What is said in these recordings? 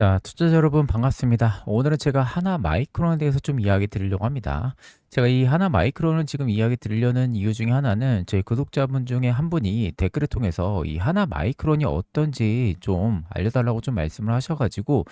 자, 투자자 여러분 반갑습니다. 오늘은 제가 하나 마이크론에 대해서 좀 이야기 드리려고 합니다. 제가 이 하나 마이크론을 지금 이야기 드리려는 이유 중에 하나는 저희 구독자분 중에 한 분이 댓글을 통해서 이 하나 마이크론이 어떤지 좀 알려달라고 좀 말씀을 하셔가지고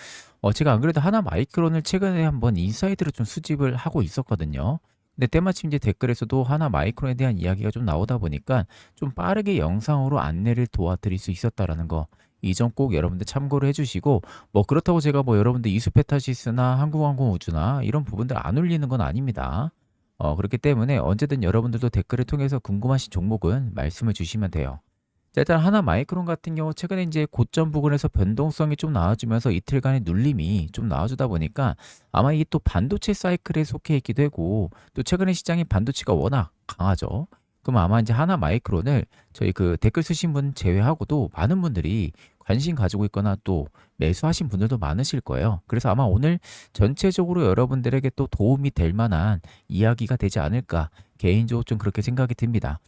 제가 안 그래도 하나 마이크론을 최근에 한번 인사이드로 좀 수집을 하고 있었거든요. 근데 때마침 이제 댓글에서도 하나 마이크론에 대한 이야기가 좀 나오다 보니까 좀 빠르게 영상으로 안내를 도와드릴 수 있었다라는 거. 이 점 꼭 여러분들 참고를 해주시고 그렇다고 제가 여러분들 이수페타시스나 한국항공우주나 이런 부분들 안 올리는 건 아닙니다. 그렇기 때문에 언제든 여러분들도 댓글을 통해서 궁금하신 종목은 말씀을 주시면 돼요. 자, 일단 하나 마이크론 같은 경우 최근에 이제 고점 부근에서 변동성이 좀 나와주면서 이틀간의 눌림이 좀 나와주다 보니까 아마 이게 또 반도체 사이클에 속해 있기도 하고 또 최근에 시장이 반도체가 워낙 강하죠. 그럼 아마 이제 하나 마이크론을 저희 그 댓글 쓰신 분 제외하고도 많은 분들이 관심 가지고 있거나 또 매수하신 분들도 많으실 거예요. 그래서 아마 오늘 전체적으로 여러분들에게 또 도움이 될 만한 이야기가 되지 않을까 개인적으로 좀 그렇게 생각이 듭니다.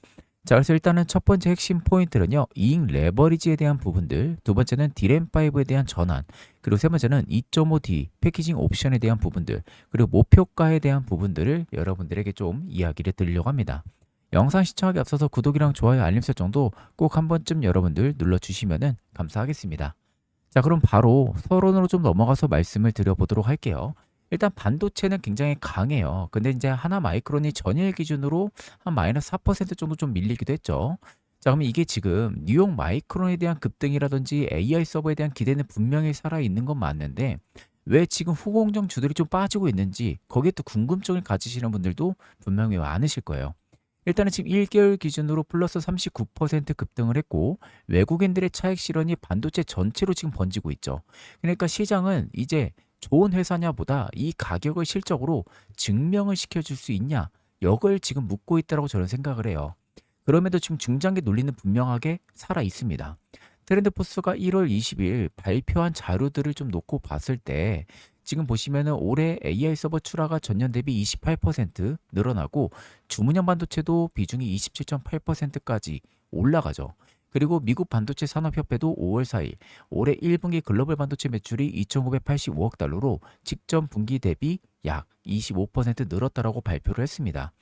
자, 그래서 일단은 첫 번째 핵심 포인트는요, 이익 레버리지에 대한 부분들, 두 번째는 디램5에 대한 전환, 그리고 세 번째는 2.5D 패키징 옵션에 대한 부분들, 그리고 목표가에 대한 부분들을 여러분들에게 좀 이야기를 드리려고 합니다. 영상 시청하기 앞서서 구독이랑 좋아요, 알림 설정도 꼭 한 번쯤 여러분들 눌러주시면 감사하겠습니다. 자, 그럼 바로 서론으로 좀 넘어가서 말씀을 드려보도록 할게요. 일단 반도체는 굉장히 강해요. 근데 이제 하나 마이크론이 전일 기준으로 한 마이너스 4% 정도 좀 밀리기도 했죠. 자, 그러면 이게 지금 뉴욕 마이크론에 대한 급등이라든지 AI 서버에 대한 기대는 분명히 살아있는 건 맞는데 왜 지금 후공정 주들이 좀 빠지고 있는지 거기에 또 궁금증을 가지시는 분들도 분명히 많으실 거예요. 일단은 지금 1개월 기준으로 플러스 39% 급등을 했고 외국인들의 차익 실현이 반도체 전체로 지금 번지고 있죠. 그러니까 시장은 이제 좋은 회사냐보다 이 가격을 실적으로 증명을 시켜줄 수 있냐 이걸 지금 묻고 있다고 저는 생각을 해요. 그럼에도 지금 중장기 논리는 분명하게 살아 있습니다. 트렌드포스가 1월 20일 발표한 자료들을 좀 놓고 봤을 때 지금 보시면은 올해 AI 서버 출하가 전년 대비 28% 늘어나고 주문형 반도체도 비중이 27.8%까지 올라가죠. 그리고 미국 반도체 산업협회도 5월 4일 올해 1분기 글로벌 반도체 매출이 2,985억 달러로 직전 분기 대비 약 25% 늘었다라고 발표를 했습니다.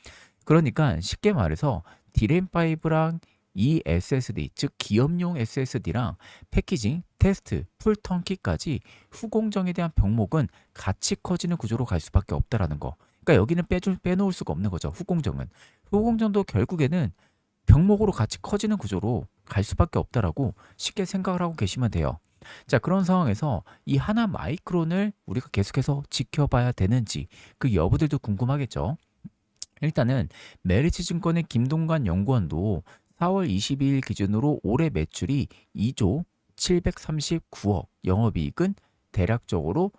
그러니까 쉽게 말해서 디램5랑 이 SSD, 즉 기업용 SSD랑 패키징, 테스트, 풀 턴키까지 후공정에 대한 병목은 같이 커지는 구조로 갈 수밖에 없다라는 거. 그러니까 여기는 빼놓을 수가 없는 거죠. 후공정은. 후공정도 결국에는 병목으로 같이 커지는 구조로 갈 수밖에 없다라고 쉽게 생각을 하고 계시면 돼요. 자, 그런 상황에서 이 하나 마이크론을 우리가 계속해서 지켜봐야 되는지 그 여부들도 궁금하겠죠. 일단은 메리츠 증권의 김동관 연구원도 4월 22일 기준으로 올해 매출이 2조 739억, 영업이익은 대략적으로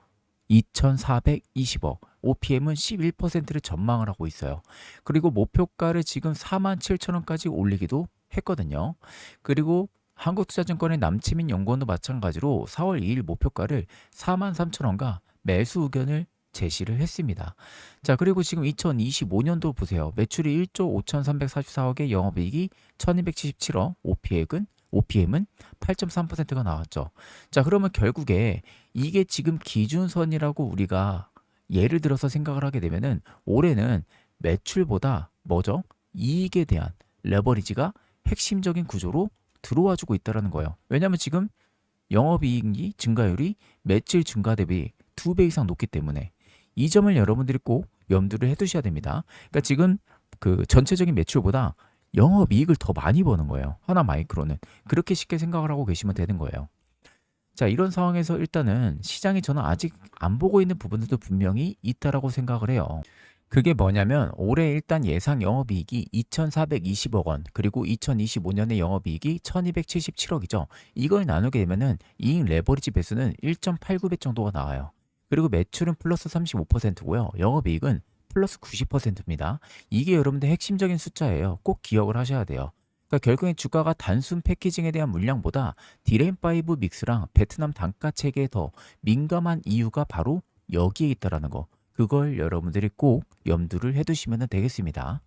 2,420억, OPM은 11%를 전망을 하고 있어요. 그리고 목표가를 지금 4만 7천 원까지 올리기도 했거든요. 그리고 한국투자증권의 남치민 연구원도 마찬가지로 4월 2일 목표가를 4만 3천 원과 매수 의견을 제시를 했습니다. 자, 그리고 지금 2025년도 보세요. 매출이 1조 5,344억에 영업이익이 1,277억, OPM은 8.3%가 나왔죠. 자, 그러면 결국에 이게 지금 기준선이라고 우리가 예를 들어서 생각을 하게 되면은 올해는 매출보다 뭐죠? 이익에 대한 레버리지가 핵심적인 구조로 들어와 주고 있다는 거예요. 왜냐하면 지금 영업이익이 증가율이 매출 증가 대비 2배 이상 높기 때문에 이 점을 여러분들이 꼭 염두를 해 두셔야 됩니다. 그러니까 지금 그 전체적인 매출보다 영업이익을 더 많이 버는 거예요. 하나 마이크로는. 그렇게 쉽게 생각을 하고 계시면 되는 거예요. 자, 이런 상황에서 일단은 시장이 저는 아직 안 보고 있는 부분들도 분명히 있다라고 생각을 해요. 그게 뭐냐면 올해 일단 예상 영업이익이 2,420억 원, 그리고 2025년에 영업이익이 1,277억이죠. 이걸 나누게 되면은 이익 레버리지 배수는 1.89배 정도가 나와요. 그리고 매출은 플러스 35%고요. 영업이익은 플러스 90%입니다. 이게 여러분들 핵심적인 숫자예요. 꼭 기억을 하셔야 돼요. 그러니까 결국엔 주가가 단순 패키징에 대한 물량보다 디램5 믹스랑 베트남 단가 체계에 더 민감한 이유가 바로 여기에 있다라는 거. 그걸 여러분들이 꼭 염두를 해두시면 되겠습니다.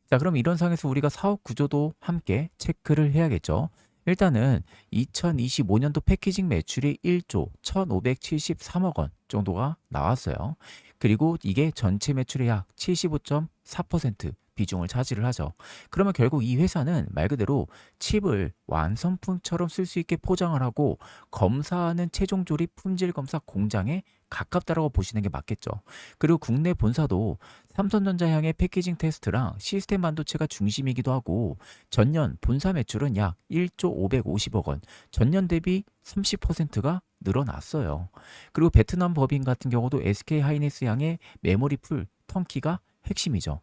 자, 그럼 이런 상황에서 우리가 사업 구조도 함께 체크를 해야겠죠. 일단은 2025년도 패키징 매출이 1조 1,573억 원 정도가 나왔어요. 그리고 이게 전체 매출의 약 75.4% 비중을 차지를 하죠. 그러면 결국 이 회사는 말 그대로 칩을 완성품처럼 쓸 수 있게 포장을 하고 검사하는 최종 조립 품질 검사 공장에 가깝다라고 보시는 게 맞겠죠. 그리고 국내 본사도 삼성전자 향의 패키징 테스트랑 시스템 반도체가 중심이기도 하고 전년 본사 매출은 약 1조 550억 원, 전년 대비 30%가 늘어났어요. 그리고 베트남 법인 같은 경우도 SK 하이닉스 향의 메모리 풀 턴키가 핵심이죠.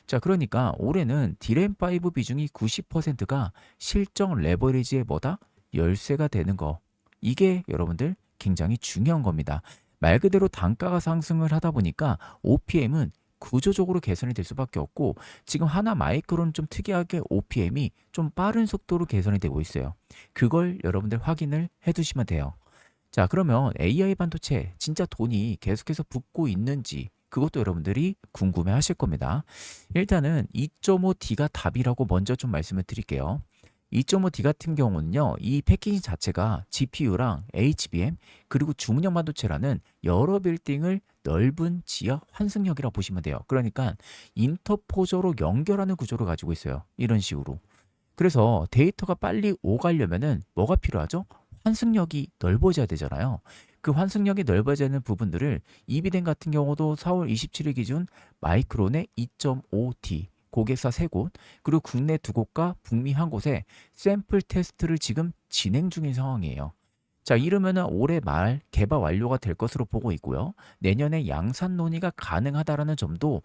자, 그러니까 올해는 디램5 비중이 90%가 실적 레버리지의 뭐다? 열쇠가 되는 거. 이게 여러분들 굉장히 중요한 겁니다. 말 그대로 단가가 상승을 하다 보니까 OPM은 구조적으로 개선이 될 수밖에 없고 지금 하나 마이크로는 좀 특이하게 OPM이 좀 빠른 속도로 개선이 되고 있어요. 그걸 여러분들 확인을 해 두시면 돼요. 자, 그러면 AI 반도체 진짜 돈이 계속해서 붙고 있는지 그것도 여러분들이 궁금해 하실 겁니다. 일단은 2.5D가 답이라고 먼저 좀 말씀을 드릴게요. 2.5D 같은 경우는요, 이 패키징 자체가 GPU랑 HBM 그리고 주문형 반도체라는 여러 빌딩을 넓은 지하 환승역이라고 보시면 돼요. 그러니까 인터포저로 연결하는 구조를 가지고 있어요. 이런 식으로. 그래서 데이터가 빨리 오가려면은 뭐가 필요하죠? 환승역이 넓어져야 되잖아요. 그 환승역이 넓어지는 부분들을 이비덴 같은 경우도 4월 27일 기준 마이크론의 2.5D 고객사 3곳 그리고 국내 2곳과 북미 1곳에 샘플 테스트를 지금 진행 중인 상황이에요. 자, 이러면은 올해 말 개발 완료가 될 것으로 보고 있고요. 내년에 양산 논의가 가능하다라는 점도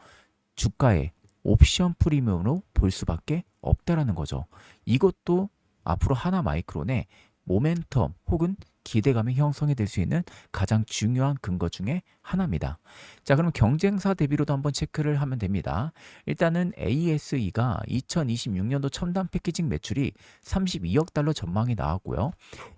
주가의 옵션 프리미엄으로 볼 수밖에 없다라는 거죠. 이것도 앞으로 하나 마이크론의 모멘텀 혹은 기대감이 형성이 될 수 있는 가장 중요한 근거 중에 하나입니다. 자, 그럼 경쟁사 대비로도 한번 체크를 하면 됩니다. 일단은 ASE가 2026년도 첨단 패키징 매출이 32억 달러 전망이 나왔고요.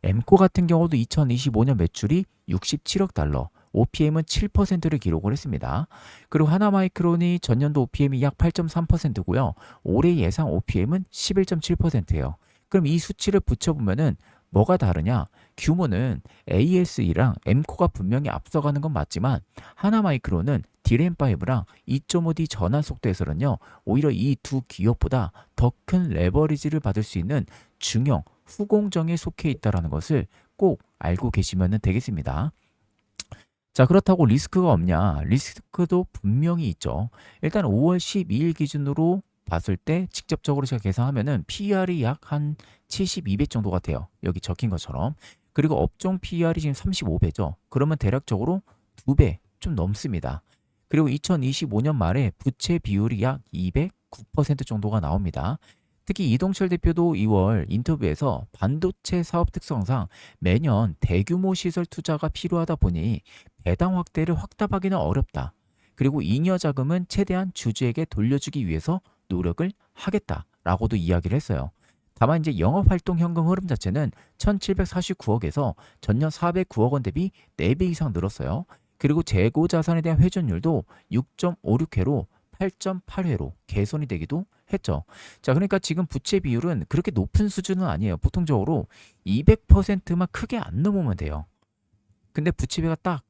엠코 같은 경우도 2025년 매출이 67억 달러, OPM은 7%를 기록을 했습니다. 그리고 하나마이크론이 전년도 OPM이 약 8.3%고요. 올해 예상 OPM은 11.7%예요. 그럼 이 수치를 붙여보면은 뭐가 다르냐? 규모는 ASE랑 M코가 분명히 앞서가는 건 맞지만 하나마이크론은 디램5랑 2.5D 전환 속도에서는요. 오히려 이 두 기업보다 더 큰 레버리지를 받을 수 있는 중형 후공정에 속해 있다는 것을 꼭 알고 계시면 되겠습니다. 자, 그렇다고 리스크가 없냐? 리스크도 분명히 있죠. 일단 5월 12일 기준으로 봤을 때 직접적으로 제가 계산하면은 PER이 약 한 72배 정도가 돼요. 여기 적힌 것처럼. 그리고 업종 PER이 지금 35배죠. 그러면 대략적으로 2배 좀 넘습니다. 그리고 2025년 말에 부채 비율이 약 209% 정도가 나옵니다. 특히 이동철 대표도 2월 인터뷰에서 반도체 사업 특성상 매년 대규모 시설 투자가 필요하다 보니 배당 확대를 확답하기는 어렵다. 그리고 잉여 자금은 최대한 주주에게 돌려주기 위해서 노력을 하겠다라고도 이야기를 했어요. 다만 이제 영업활동 현금 흐름 자체는 1,749억에서 전년 409억 원 대비 4배 이상 늘었어요. 그리고 재고 자산에 대한 회전율도 6.56회로 8.8회로 개선이 되기도 했죠. 자, 그러니까 지금 부채 비율은 그렇게 높은 수준은 아니에요. 보통적으로 200%만 크게 안 넘으면 돼요. 근데 부채비가 딱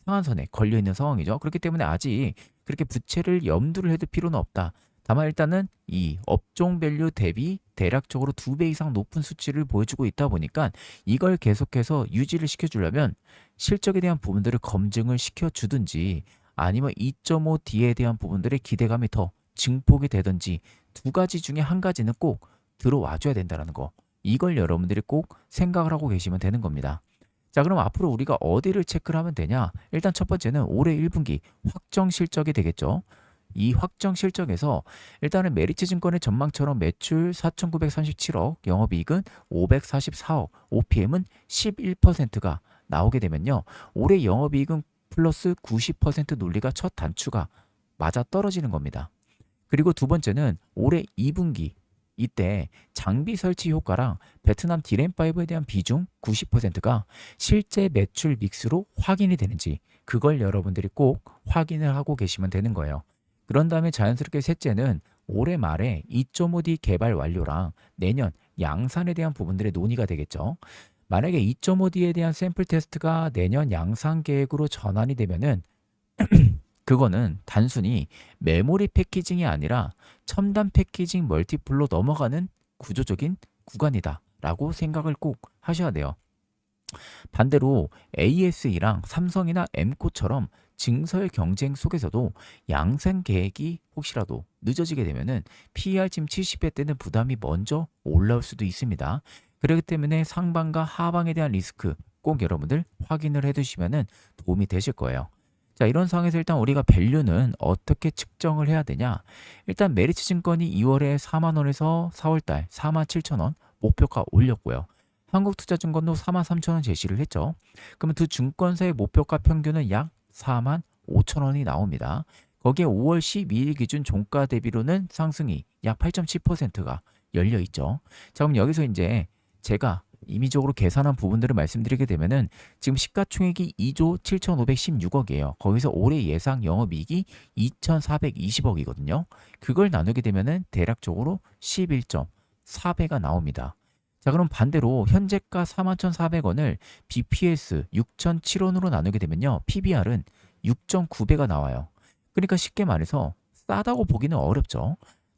상한선에 걸려 있는 상황이죠. 그렇기 때문에 아직 그렇게 부채를 염두를 해둘 필요는 없다. 다만 일단은 이 업종 밸류 대비 대략적으로 2배 이상 높은 수치를 보여주고 있다 보니까 이걸 계속해서 유지를 시켜주려면 실적에 대한 부분들을 검증을 시켜주든지 아니면 2.5D에 대한 부분들의 기대감이 더 증폭이 되든지 두 가지 중에 한 가지는 꼭 들어와 줘야 된다는 거. 이걸 여러분들이 꼭 생각을 하고 계시면 되는 겁니다. 자, 그럼 앞으로 우리가 어디를 체크를 하면 되냐? 일단 첫 번째는 올해 1분기 확정 실적이 되겠죠. 이 확정 실적에서 일단은 메리츠 증권의 전망처럼 매출 4,937억, 영업이익은 544억, OPM은 11%가 나오게 되면요. 올해 영업이익은 플러스 90% 논리가 첫 단추가 맞아 떨어지는 겁니다. 그리고 두 번째는 올해 2분기 이때 장비 설치 효과랑 베트남 디램5에 대한 비중 90%가 실제 매출 믹스로 확인이 되는지 그걸 여러분들이 꼭 확인을 하고 계시면 되는 거예요. 그런 다음에 자연스럽게 셋째는 올해 말에 2.5D 개발 완료랑 내년 양산에 대한 부분들의 논의가 되겠죠. 만약에 2.5D에 대한 샘플 테스트가 내년 양산 계획으로 전환이 되면은 그거는 단순히 메모리 패키징이 아니라 첨단 패키징 멀티플로 넘어가는 구조적인 구간이다라고 생각을 꼭 하셔야 돼요. 반대로 ASE랑 삼성이나 엠코처럼 증설 경쟁 속에서도 양산 계획이 혹시라도 늦어지게 되면은 PER 지금 70배 때는 부담이 먼저 올라올 수도 있습니다. 그렇기 때문에 상방과 하방에 대한 리스크 꼭 여러분들 확인을 해두시면은 도움이 되실 거예요. 자, 이런 상황에서 일단 우리가 밸류는 어떻게 측정을 해야 되냐? 일단 메리츠 증권이 2월에 4만 원에서 4월 달 4만 7천 원 목표가 올렸고요. 한국투자증권도 4만 3천 원 제시를 했죠. 그러면 두 증권사의 목표가 평균은 약 4만 5천 원이 나옵니다. 거기에 5월 12일 기준 종가 대비로는 상승이 약 8.7%가 열려 있죠. 자, 그럼 여기서 이제 제가 임의적으로 계산한 부분들을 말씀드리게 되면은 지금 시가총액이 2조 7,516억이에요. 거기서 올해 예상 영업이익이 2,420억이거든요. 그걸 나누게 되면은 대략적으로 11.4배가 나옵니다. 자, 그럼 반대로 현재가 41,400원을 BPS 6,007원으로 나누게 되면요. PBR은 6.9배가 나와요. 그러니까 쉽게 말해서 싸다고 보기는 어렵죠.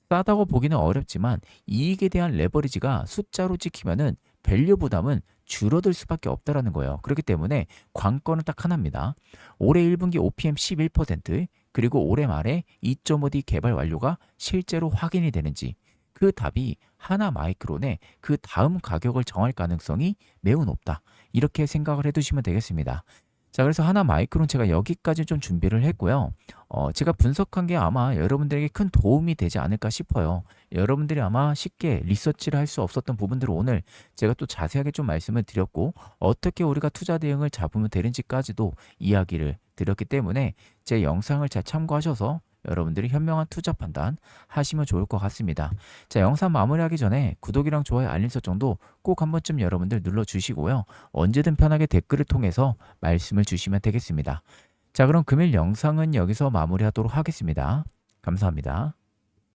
싸다고 보기는 어렵지만 이익에 대한 레버리지가 숫자로 찍히면은 밸류 부담은 줄어들 수밖에 없다라는 거예요. 그렇기 때문에 관건은 딱 하나입니다. 올해 1분기 OPM 11% 그리고 올해 말에 2.5D 개발 완료가 실제로 확인이 되는지 그 답이 하나 마이크론의 그 다음 가격을 정할 가능성이 매우 높다. 이렇게 생각을 해두시면 되겠습니다. 자, 그래서 하나 마이크론 제가 여기까지 좀 준비를 했고요. 제가 분석한 게 아마 여러분들에게 큰 도움이 되지 않을까 싶어요. 여러분들이 아마 쉽게 리서치를 할 수 없었던 부분들을 오늘 제가 또 자세하게 좀 말씀을 드렸고 어떻게 우리가 투자 대응을 잡으면 되는지까지도 이야기를 드렸기 때문에 제 영상을 잘 참고하셔서 여러분들이 현명한 투자 판단 하시면 좋을 것 같습니다. 자, 영상 마무리하기 전에 구독이랑 좋아요, 알림 설정도 꼭 한 번쯤 여러분들 눌러주시고요. 언제든 편하게 댓글을 통해서 말씀을 주시면 되겠습니다. 자, 그럼 금일 영상은 여기서 마무리하도록 하겠습니다. 감사합니다.